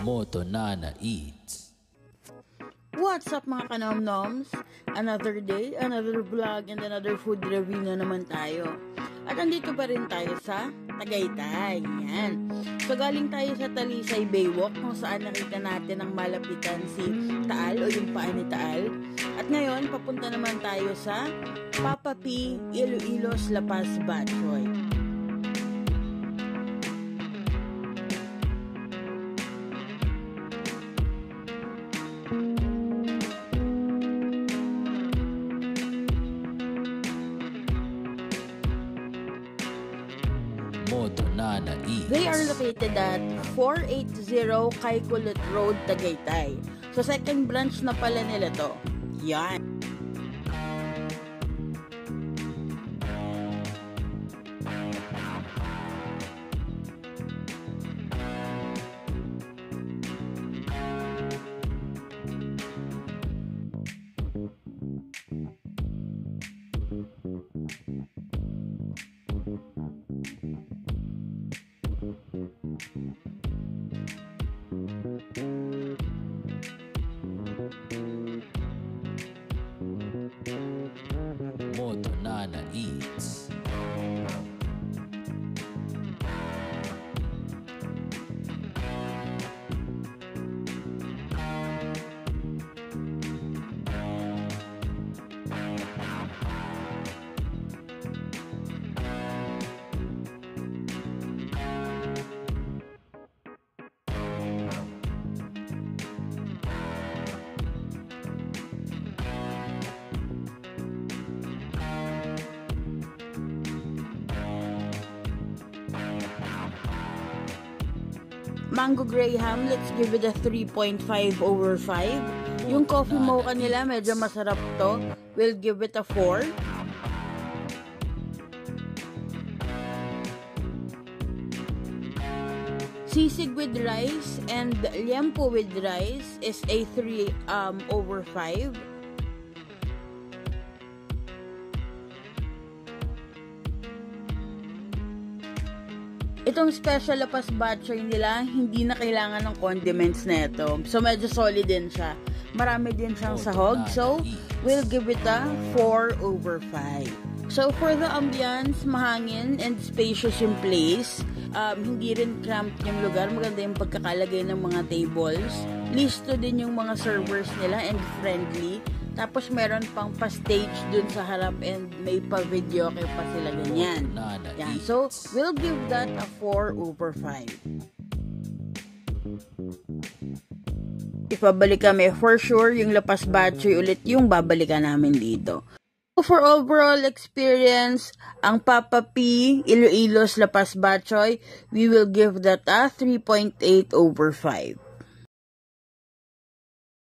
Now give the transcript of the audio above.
Moto Nana Eats. What's up mga kanomnoms? Another day, another vlog, and another food review na naman tayo. At andito pa rin tayo sa Tagaytay. Yan. So galing tayo sa Talisay Baywalk kung saan nakita natin ang malapitan si Taal o yung paa ni Taal. At ngayon, papunta naman tayo sa Papa P. Iloilos La Paz Batchoy. Moto Nana Eats. They are located at 480 Kaykulot Road, Tagaytay. So second branch na pala nila to. Yan. Moto Nana Eats. Mango Graham, let's give it a 3.5 over 5. Yung coffee mocha nila, medyo masarap to. We'll give it a 4. Sisig with rice and liempo with rice is a 3 over 5. Itong special lapas batchoy nila, hindi na kailangan ng condiments na ito. So, medyo solid din siya. Marami din siyang sahog. So, we'll give it a 4 over 5. So, for the ambience, mahangin and spacious yung place. Hindi rin cramped yung lugar. Maganda yung pagkakalagay ng mga tables. Listo din yung mga servers nila and friendly. Tapos meron pang pa-stage dun sa harap and may pa-video kaya pa sila ganyan. Yan. So, we'll give that a 4 over 5. If babalik kami, for sure, yung Lapas Batchoy ulit yung babalikan namin dito. So, for overall experience, ang Papa P. Iloilos Lapas Batchoy, we will give that a 3.8 over 5.